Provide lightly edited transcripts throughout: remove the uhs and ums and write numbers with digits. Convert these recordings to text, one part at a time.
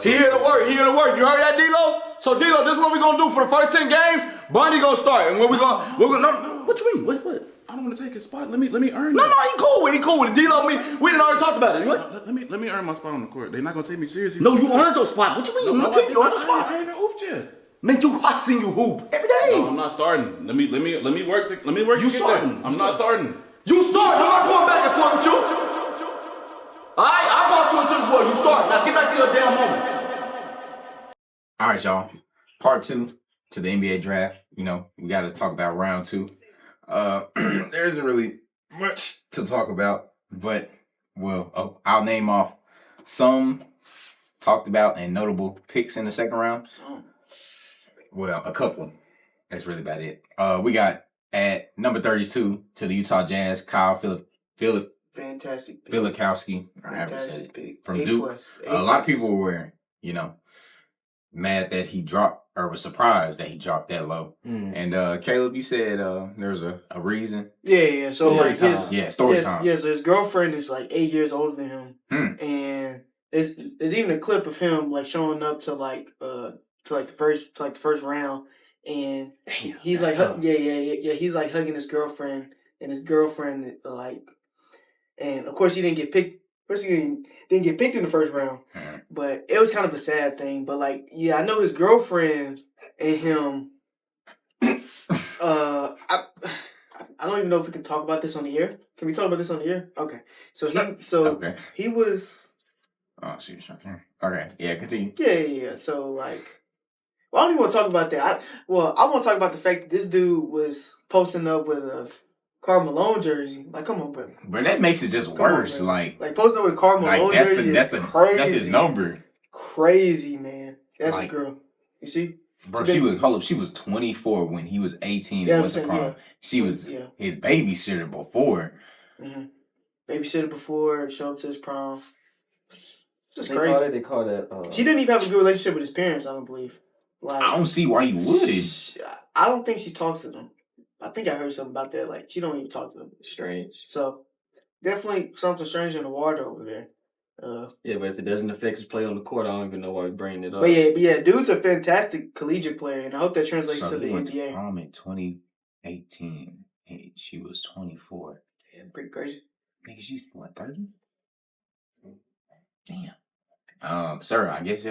He here to work. He here to work. You heard that, D-Lo? So D-Lo, this is what we gonna do for the first 10 games. Bronny gonna start, and when we gonna no. What you mean? What? I don't want to take his spot. Let me earn. No, he cool with it. He cool with it. D-Lo, we done already talked about it. Let me earn my spot on the court. They're not gonna take me seriously. No, you earned your spot. What you mean? You earned your spot. I ain't even hooped yet. Man, I seen you hoop every day. No, I'm not starting. Let me work. You starting? I'm not starting. You start. I'm not going back and forth with you. All right, I brought you into this world. You start. Now get back to your damn moment. All right, y'all. Part 2 to the NBA draft. You know, we got to talk about round 2. There isn't really much to talk about, but I'll name off some talked about and notable picks in the second round. Well, a couple. That's really about it. We got at number 32 to the Utah Jazz, Kyle Fantastic pick. Filikowski. I haven't said it. From Duke. A lot of people were, mad that he dropped, or was surprised that he dropped that low. And Caleb, you said there's a reason. Yeah. So story time. Yeah, so his girlfriend is like 8 years older than him, and there's even a clip of him like showing up to the first round, and he's like he's like hugging his girlfriend, and his girlfriend and of course he didn't get picked. First, he didn't get picked in the first round, but it was kind of a sad thing. But I know his girlfriend and him. I don't even know if we can talk about this on the air. Can we talk about this on the air? Okay. He was. Oh, shoot. Okay. Yeah, continue. Yeah. So I don't even want to talk about that. I want to talk about the fact that this dude was posting up with a Karl Malone jersey. Come on, brother. But that makes it just worse. Posting up with a Karl Malone jersey is crazy. That's his number. Crazy, man. That's a girl. You see? Bro, she was 24 when he was 18 and went to prom. Yeah. She was his babysitter before. Mm-hmm. Babysitter before, show up to his prom. Just crazy. They call that. She didn't even have a good relationship with his parents, I don't believe. I don't see why you would. I don't think she talks to them. I think I heard something about that. She don't even talk to them. Strange. So, definitely something strange in the water over there. But if it doesn't affect his play on the court, I don't even know why we're bringing it up. But yeah, dude's a fantastic collegiate player, and I hope that translates to the went NBA. To prom in 2018. She was 24. Yeah, pretty crazy. Nigga, she's 30? Damn. Sir, I guess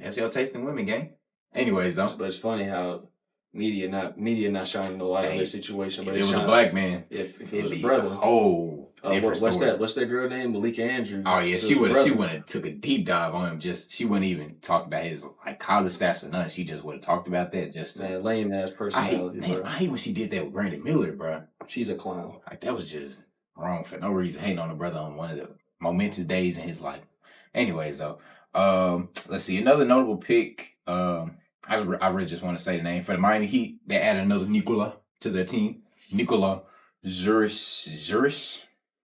that's your taste in women, gang. Anyways, though. But it's funny how media not shining the light on this situation. But if it was a black man, if it was a brother. What's that girl name? Malika Andrews. Oh yeah, she would have took a deep dive on him. She wouldn't even talk about his college stats or nothing. She just would have talked about that. Lame ass personality. I hate when she did that with Brandon Miller, bro. She's a clown. That was just wrong for no reason. Hating on a brother on one of the momentous days in his life. Anyways, though, let's see another notable pick. I really just want to say the name for the Miami Heat. They added another Nikola to their team. Nikola Zurich,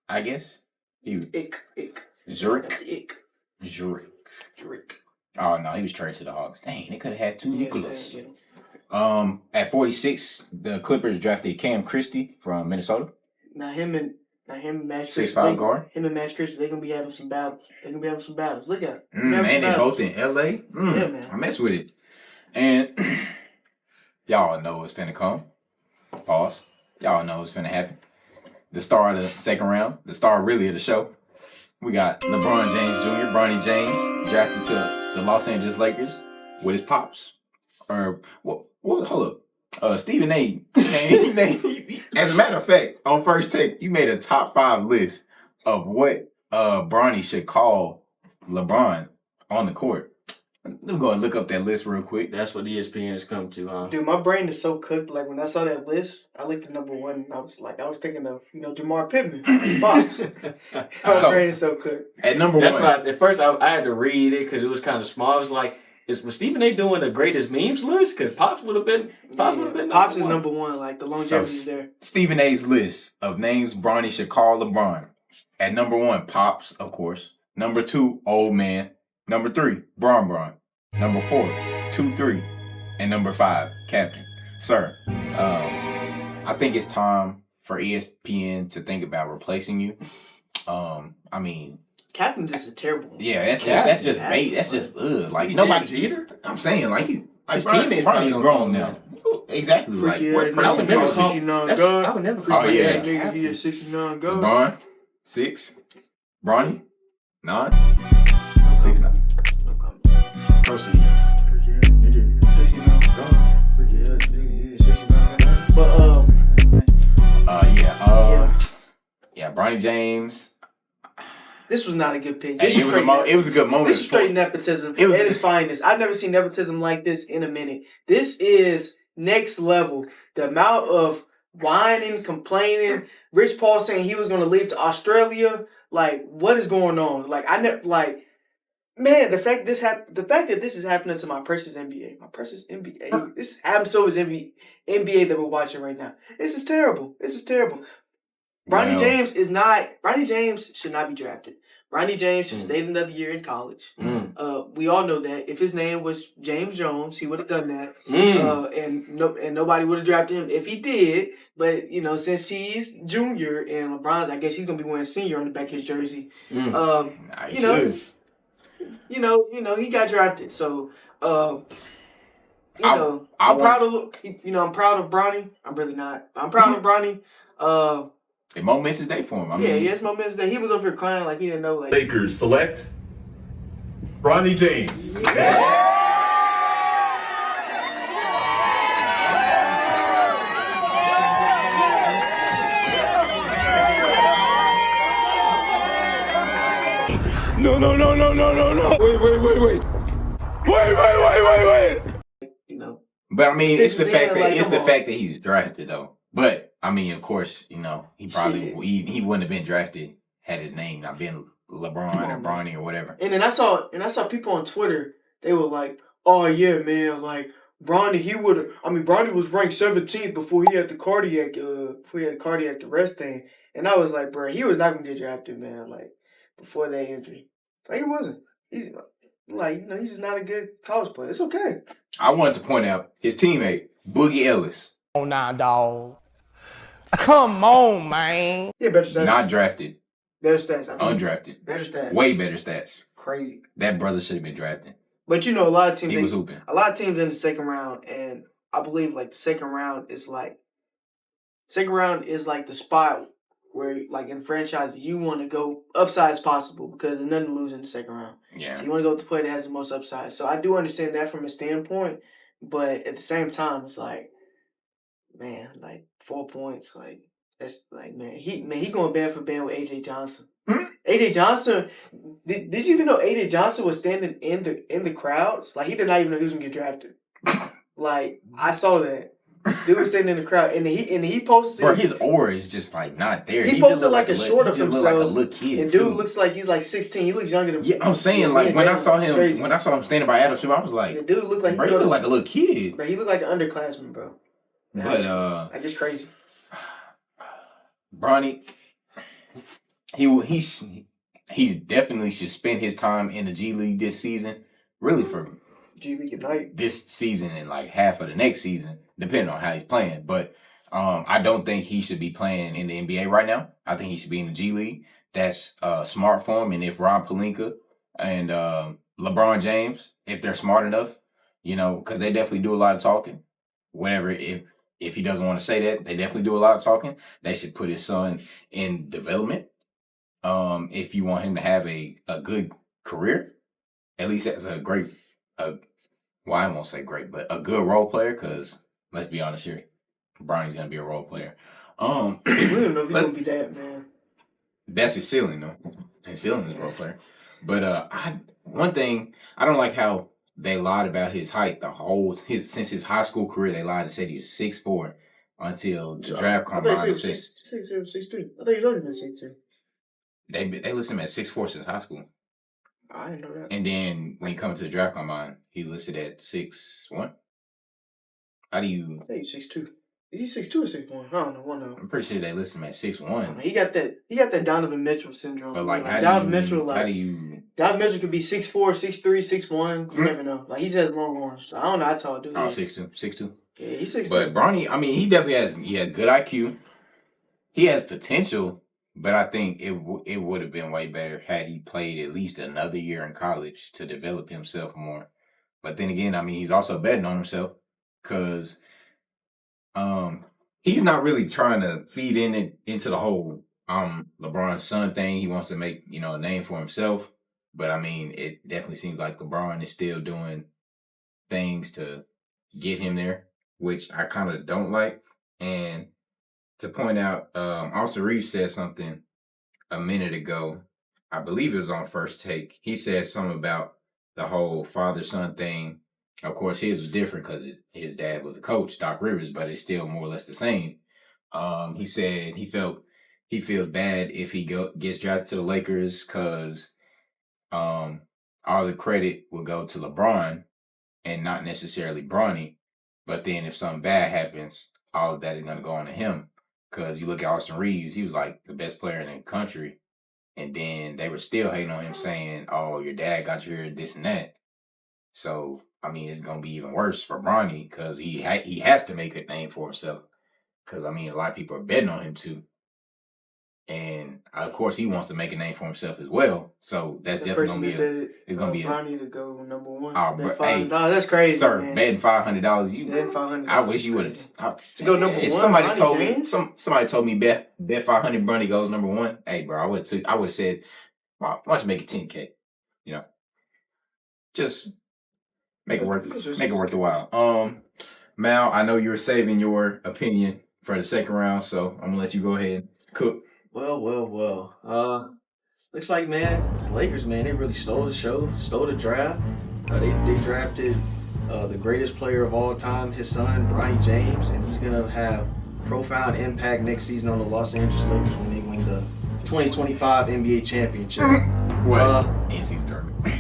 I guess. Zurich. Oh no, he was traded to the Hawks. Dang, they could have had two Nicolas. At 46, the Clippers drafted Cam Christie from Minnesota. Now him and Max 6'5" guard. Him and Max Christie, they're gonna be having some battles. Look at it. And they both in LA. Yeah, man. I mess with it. And y'all know what's finna come. Pause. Y'all know what's finna happen. The star of the second round, the star really of the show. We got LeBron James Jr., Bronny James, drafted to the Los Angeles Lakers with his pops. Hold up. Stephen A. As a matter of fact, on First Take, you made a top 5 list of what Bronny should call LeBron on the court. Let me go and look up that list real quick. That's what ESPN has come to, huh? Dude, my brain is so cooked. When I saw that list, I looked at number 1 and I was thinking of, Jamar Pittman. Pops. My brain is so cooked. At number 1. At first, I had to read it because it was kind of small. I was like, was Stephen A. doing the greatest memes list? Because Pops would have been. Pops is number 1. The longevity is there. Stephen A.'s list of names Bronny should call LeBron. At number 1, Pops, of course. Number 2, Old Man. Number 3, Bron. Number 4, 2-3. And number 5, Captain. Sir, I think it's time for ESPN to think about replacing you. Captain just a terrible one. Yeah, that's just bait. That's just like nobody. Jeter. I'm saying like he's like His teammates probably Bronny's gonna grown call him now. Exactly. Like Freaky what ass person nigga, calls him? 69 I God. would never. Oh, yeah. That nigga, he is 69 God. LeBron 6, Bronny 9, 6 9. No comment. Proceed. But Yeah, Bronny James. this was not a good pick. Hey, This it was a good moment. This is straight nepotism It was- at its finest. I've never seen nepotism like this in a minute. This is next level. The amount of whining, complaining, Rich Paul saying he was going to leave to Australia. Like, what is going on? Like, man, the fact that this is happening to my precious NBA, this happens so is NBA that we're watching right now. This is terrible. Bronny James should not be drafted. Bronny James should stay another year in college. We all know that. If his name was James Jones, he would have done that. And nobody would have drafted him if he did. But since he's junior and LeBron's, I guess he's gonna be wearing senior on the back of his jersey. He got drafted. So I'm proud of Bronny. I'm really not. I'm proud of Bronny. The momentous day for him. I mean, it's moments that he was over here crying like he didn't know. Like Lakers select Bronny James. No. Wait. But I mean, it's the Fix fact it, that like, it's the come on. fact that he's drafted though. But I mean, of course, he probably Shit. he wouldn't have been drafted had his name not been LeBron or Bronny or whatever. And then I saw people on Twitter. They were like, "Oh yeah, man, like Bronny, Bronny was ranked 17th before he had the cardiac arrest thing." And I was like, "Bro, he was not gonna get drafted, man. Like before that injury, like it wasn't. He's he's just not a good college player. It's okay." I wanted to point out his teammate Boogie Ellis, Now, dog. Come on, man. Yeah, better stats. not drafted, Better stats. undrafted, Better stats. way better stats. Crazy. That brother should have been drafted. But a lot of teams He was hooping. A lot of teams in the second round, and I believe like the second round is like the spot where like in franchise you want to go upside as possible because there's nothing to lose in the second round. Yeah. So you want to go with the player that has the most upside. So I do understand that from a standpoint, but at the same time it's like, man, like 4 points, like that's like he going band for band with AJ Johnson. AJ Johnson, did you even know AJ Johnson was standing in the crowds? Like he did not even know he was gonna get drafted. Like I saw that. Dude was standing in the crowd and he posted. Bro, his aura is just like not there. He just posted look like a short he of just himself. look like a little kid. And too. dude looks like he's like 16. He looks younger than. Yeah, I'm saying like when I saw him standing by Adam Smith, I was like, the dude looked like bro, he looked like a little kid. Bro, he looked like an underclassman, bro. But like it's crazy. Bronny, he definitely should spend his time in the G League this season. Really for G League Ignite this season and like half of the next season, depending on how he's playing. But I don't think he should be playing in the NBA right now. I think he should be in the G League. That's smart for him. And if Rob Pelinka and LeBron James, if they're smart enough, because they definitely do a lot of talking. Whatever, if he doesn't want to say that, they definitely do a lot of talking. They should put his son in development. If you want him to have a good career, at least as I won't say great, but a good role player, because let's be honest here, Bronny's going to be a role player. we don't know if he's going to be that, man. That's his ceiling, though. His ceiling is a role player. But one thing, I don't like how they lied about his height since his high school career. They lied and said he was 6'4" until the draft combine. I thought he was 6'3". I thought he was older than 6'2". They list him at 6'4" since high school. I didn't know that. And then when he comes to the draft combine, he's listed at 6'1". How do you? I think he's 6'2". Is he 6'2" or 6'1"? I don't know. One of them. I'm pretty sure they list him at 6'1". He got that Donovan Mitchell syndrome. But like, Donovan Mitchell could be 6'4", 6'3", 6'1". You never know. Like he has long arms. So I don't know how tall dude. 6'2". Yeah, he's 6'2". But Bronny, he definitely has. He had good IQ. He has potential, But I think it would have been way better had he played at least another year in college to develop himself more. But then again, I mean, he's also betting on himself because he's not really trying to feed into the whole LeBron's son thing. He wants to make, a name for himself. But I mean, it definitely seems like LeBron is still doing things to get him there, which I kind of don't like. And to point out, Austin Reeves said something a minute ago. I believe it was on First Take. He said something about the whole father-son thing. Of course, his was different because his dad was a coach, Doc Rivers, but it's still more or less the same. He said he feels bad if he gets drafted to the Lakers because all the credit will go to LeBron and not necessarily Bronny. But then if something bad happens, all of that is going to go on to him. Because you look at Austin Reeves, he was like the best player in the country. And then they were still hating on him saying, oh, your dad got you here, this and that. So, I mean, it's going to be even worse for Bronny because he has to make a name for himself. Because, I mean, a lot of people are betting on him too. And, of course, he wants to make a name for himself as well. So, that's definitely going to be Bronny to go number one. Hey, that's crazy, sir, man. betting $500. Betting $500. I wish you would have. To go number if one, somebody Bronny told James? me, somebody told me bet $500 Bronny goes number one. Hey, bro, I would have said, why don't you make it 10K? Just make it worth the while. Mal, I know you were saving your opinion for the second round, so I'm gonna let you go ahead and cook. Well. Looks like, man, the Lakers, man, they really stole the show, stole the draft. They drafted the greatest player of all time, his son, Bronny James, and he's gonna have profound impact next season on the Los Angeles Lakers when they win the 2025 NBA championship. What? In-season tournament.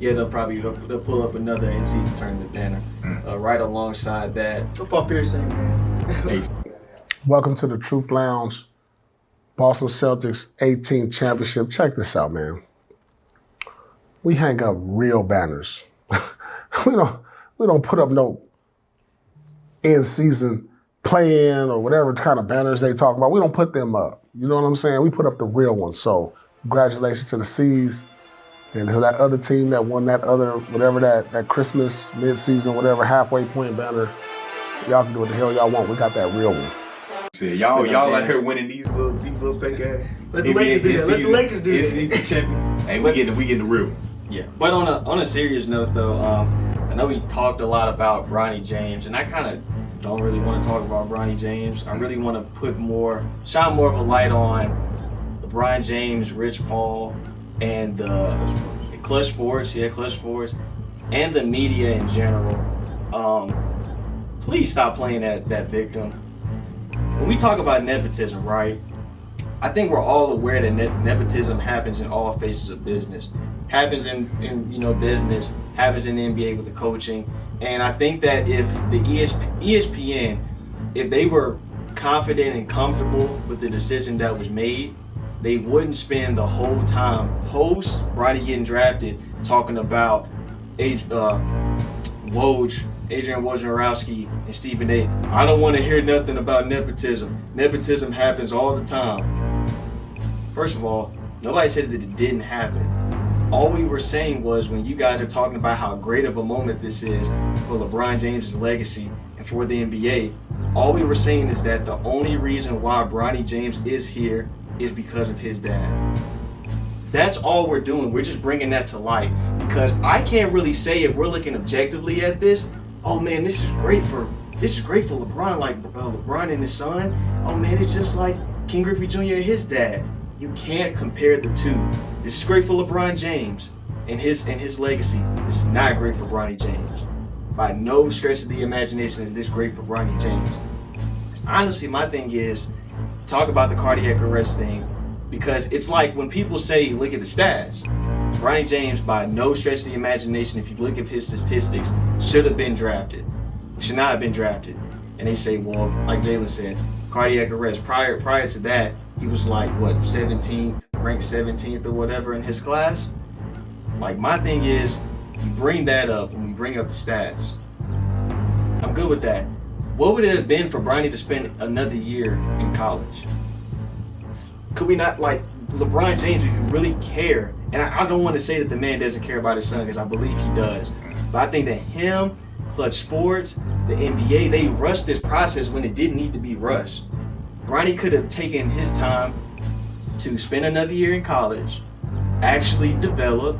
Yeah, they'll pull up another in-season tournament banner right alongside that. Football piercing, man. Welcome to the Truth Lounge, Boston Celtics 18th championship. Check this out, man. We hang up real banners. we don't put up no in-season play-in or whatever kind of banners they talk about. We don't put them up. You know what I'm saying? We put up the real ones. So congratulations to the C's and to that other team that won that other, whatever that Christmas, mid-season, whatever, halfway point banner. Y'all can do what the hell y'all want. We got that real one. See, y'all out here winning these little fake ass. Let the Lakers do that. Let the Lakers do that. Season champions. Hey, we getting the real. Yeah, but on a serious note though, I know we talked a lot about Bronny James, and I kind of don't really want to talk about Bronny James. I really want to shine more of a light on LeBron James, Rich Paul, and the Clutch Sports, and the media in general. Please stop playing that victim. When we talk about nepotism, right? I think we're all aware that nepotism happens in all phases of business. Happens in business, happens in the NBA with the coaching. And I think that if the ESPN, if they were confident and comfortable with the decision that was made, they wouldn't spend the whole time post Bronny getting drafted talking about Adrian Wojnarowski and Stephen A. I don't want to hear nothing about nepotism. Nepotism happens all the time. First of all, nobody said that it didn't happen. All we were saying was when you guys are talking about how great of a moment this is for LeBron James' legacy and for the NBA, all we were saying is that the only reason why Bronny James is here is because of his dad. That's all we're doing. We're just bringing that to light because I can't really say if we're looking objectively at this, oh man, this is great for LeBron, like LeBron and his son. Oh man, it's just like King Griffey Jr. and his dad. You can't compare the two. This is great for LeBron James and his legacy. This is not great for Bronny James. By no stretch of the imagination is this great for Bronny James. Honestly, my thing is, talk about the cardiac arrest thing, because it's like when people say, look at the stats. Bronny James, by no stretch of the imagination, if you look at his statistics, should have been drafted. Should not have been drafted. And they say, well, like Jalen said, cardiac arrest. Prior to that, he was like, what, 17th, ranked 17th or whatever in his class. Like, my thing is, you bring that up when we bring up the stats. I'm good with that. What would it have been for Bronny to spend another year in college? could we not, like, LeBron James, if you really care, and I don't want to say that the man doesn't care about his son, because I believe he does, but I think that him, Clutch Sports, the NBA, they rushed this process when it didn't need to be rushed. Bronny could have taken his time to spend another year in college, actually develop,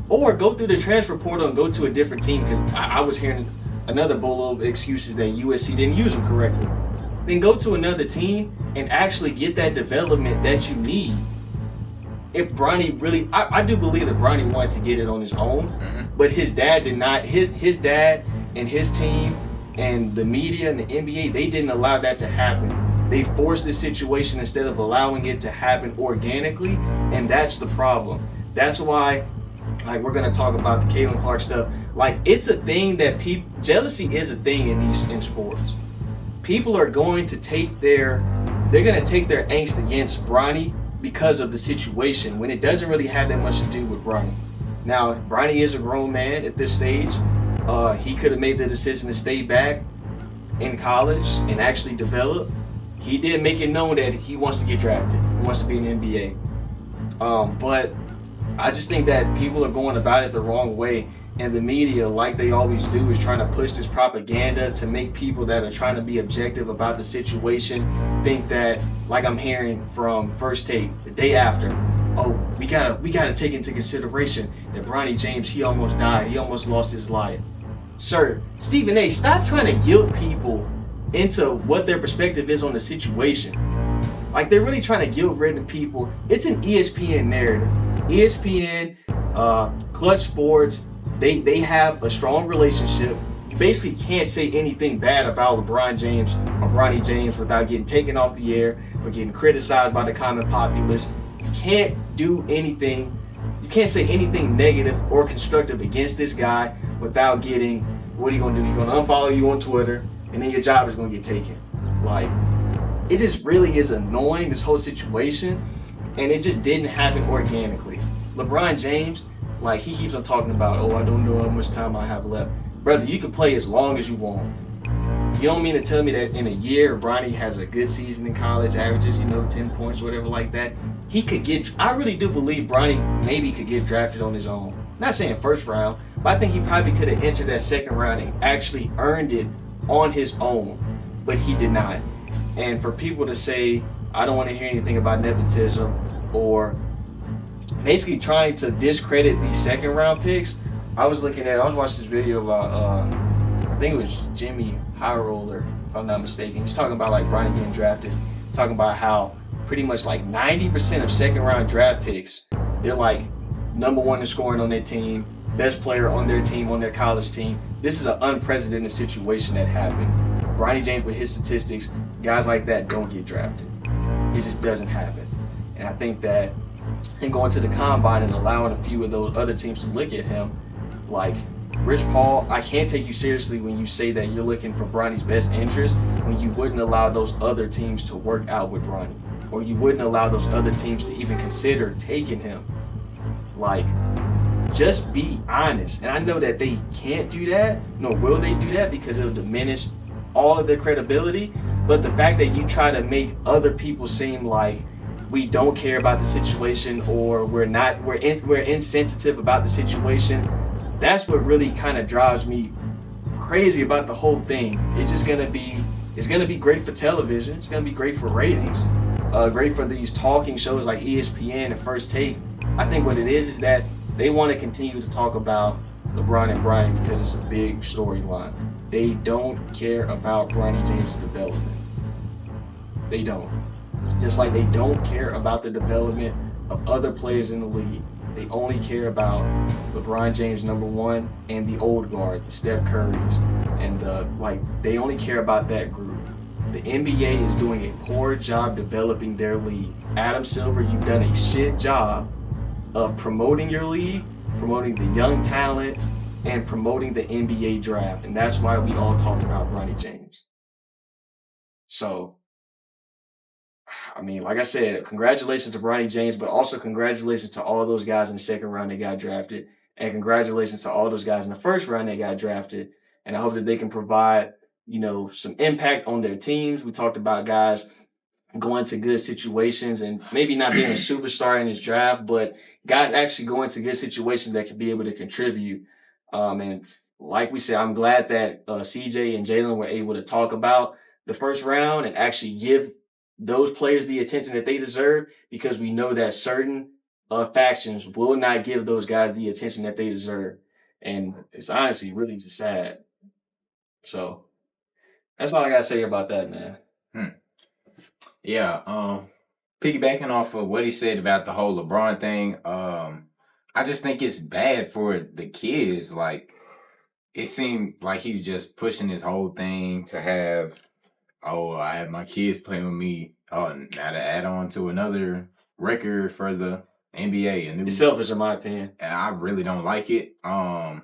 or go through the transfer portal and go to a different team, because I was hearing another bowl of excuses that USC didn't use him correctly. Then go to another team and actually get that development that you need. If Bronny really, I do believe that Bronny wanted to get it on his own, but his dad did not. His dad and his team and the media and the NBA, they didn't allow that to happen. They forced the situation instead of allowing it to happen organically, and that's the problem. That's why, like, we're gonna talk about the Caitlin Clark stuff. Like, it's a thing that jealousy is a thing in sports. People are going to take their angst against Bronny because of the situation, when it doesn't really have that much to do with Bronny. Now, Bronny is a grown man at this stage. He could have made the decision to stay back in college and actually develop. He did make it known that he wants to get drafted. He wants to be in the NBA. But I just think that people are going about it the wrong way. And the media, like they always do, is trying to push this propaganda to make people that are trying to be objective about the situation think that, like I'm hearing from First Take the day after, oh, we gotta take into consideration that Bronny James, he almost died, he almost lost his life. Sir, Stephen A., stop trying to guilt people into what their perspective is on the situation. Like, they're really trying to guilt-ridden people. It's an ESPN narrative. ESPN, Clutch Sports, they have a strong relationship. You basically can't say anything bad about LeBron James or Bronny James without getting taken off the air or getting criticized by the common populace. You can't do anything. You can't say anything negative or constructive against this guy without getting, what are you going to do? He's going to unfollow you on Twitter, and then your job is going to get taken. Like, it just really is annoying, this whole situation, and it just didn't happen organically. LeBron James, like, he keeps on talking about, oh, I don't know how much time I have left. Brother, you can play as long as you want. You don't mean to tell me that in a year, Bronny has a good season in college, averages, 10 points, whatever like that. He could get, I really do believe Bronny maybe could get drafted on his own. Not saying first round, but I think he probably could have entered that second round and actually earned it on his own, but he did not. And for people to say, I don't want to hear anything about nepotism, or basically trying to discredit these second round picks, I was watching this video about, I think it was Jimmy High Roller, if I'm not mistaken. He's talking about, like, Bronny getting drafted, talking about how pretty much like 90% of second round draft picks, they're like number one in scoring on their team, best player on their team, on their college team. This is an unprecedented situation that happened. Bronny James, with his statistics, guys like that don't get drafted. It just doesn't happen. And I think that him going to the combine and allowing a few of those other teams to look at him, like Rich Paul, I can't take you seriously when you say that you're looking for Bronny's best interest when you wouldn't allow those other teams to work out with Bronny, or you wouldn't allow those other teams to even consider taking him. Like, just be honest. And I know that they can't do that, nor will they do that, because it'll diminish all of their credibility. But the fact that you try to make other people seem like we don't care about the situation, or we're insensitive about the situation, that's what really kind of drives me crazy about the whole thing. It's gonna be great for television. It's gonna be great for ratings, great for these talking shows like ESPN and First Take. I think what it is that they want to continue to talk about LeBron and Bronny because it's a big storyline. They don't care about Bronny James' development. They don't. Just like they don't care about the development of other players in the league. They only care about LeBron James, number one, and the old guard, the Steph Currys, and they only care about that group. The NBA is doing a poor job developing their league. Adam Silver, you've done a shit job of promoting your league, promoting the young talent, and promoting the NBA draft. And that's why we all talk about Bronny James. So, I mean, like I said, congratulations to Bronny James, but also congratulations to all those guys in the second round that got drafted. And congratulations to all those guys in the first round that got drafted. And I hope that they can provide, some impact on their teams. We talked about guys going to good situations and maybe not being a superstar in his draft, but guys actually going to good situations that can be able to contribute. And like we said, I'm glad that CJ and Jalen were able to talk about the first round and actually give those players the attention that they deserve, because we know that certain factions will not give those guys the attention that they deserve. And it's honestly really just sad. So that's all I got to say about that, man. Yeah, piggybacking off of what he said about the whole LeBron thing, I just think it's bad for the kids. Like, it seemed like he's just pushing this whole thing to have, I have my kids playing with me. Oh, now to add on to another record for the NBA. It's selfish in my opinion. I really don't like it.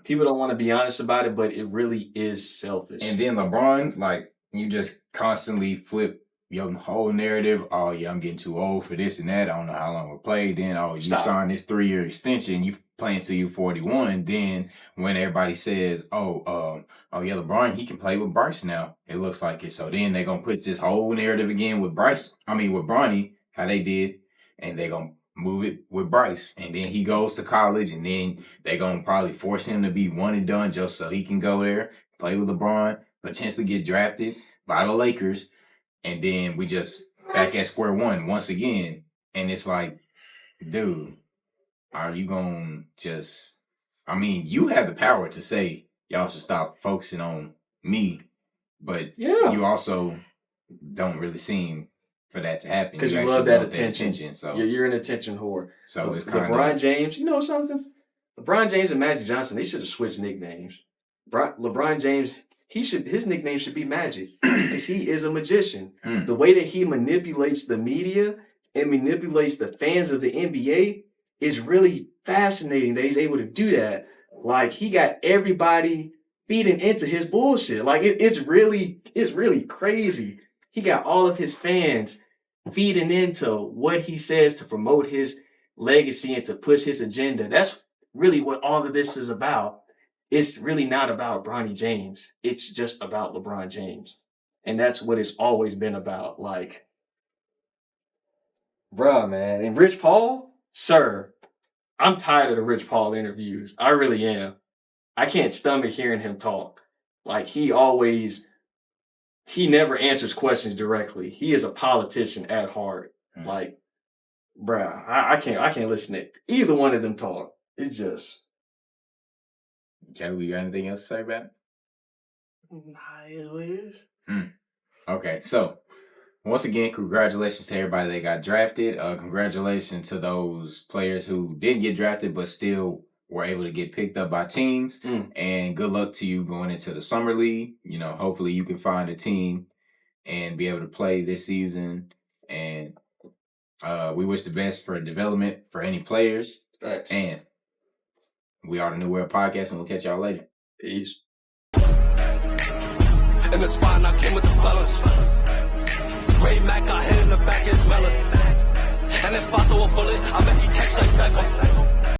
People don't want to be honest about it, but it really is selfish. And then LeBron, like, you just constantly flip your whole narrative. Oh, yeah, I'm getting too old for this and that. I don't know how long we'll play. Then, you signed this 3-year extension. You playing till you 41. Then when everybody says, yeah, LeBron, he can play with Bryce now. It looks like it. So then they're going to put this whole narrative again with Bronny, how they did. And they're going to move it with Bryce. And then he goes to college. And then they're going to probably force him to be one and done just so he can go there, play with LeBron, potentially get drafted by the Lakers. And then we just back at square one once again. And it's like, dude, are you going to just... you have the power to say y'all should stop focusing on me. But you also don't really seem for that to happen. Because you love that attention. So you're an attention whore. So it's kind of... LeBron James, you know something? LeBron James and Magic Johnson, they should have switched nicknames. LeBron James... his nickname should be Magic, because he is a magician. The way that he manipulates the media and manipulates the fans of the NBA is really fascinating that he's able to do that. Like, he got everybody feeding into his bullshit. Like, it's really crazy. He got all of his fans feeding into what he says to promote his legacy and to push his agenda. That's really what all of this is about. It's really not about Bronny James. It's just about LeBron James. And that's what it's always been about. Like, bruh, man. And Rich Paul, sir, I'm tired of the Rich Paul interviews. I really am. I can't stomach hearing him talk. Like, he never answers questions directly. He is a politician at heart. Like, bruh, I can't listen to either one of them talk. It's just... Okay, we got anything else to say about it? Nah, it is what it is. Okay, so once again, congratulations to everybody that got drafted. Congratulations to those players who didn't get drafted but still were able to get picked up by teams. And good luck to you going into the summer league. You know, hopefully you can find a team and be able to play this season. And we wish the best for development for any players. Thanks. And we are the New World Podcast, and we'll catch y'all later. Peace. In the spot, and I came with the fellas.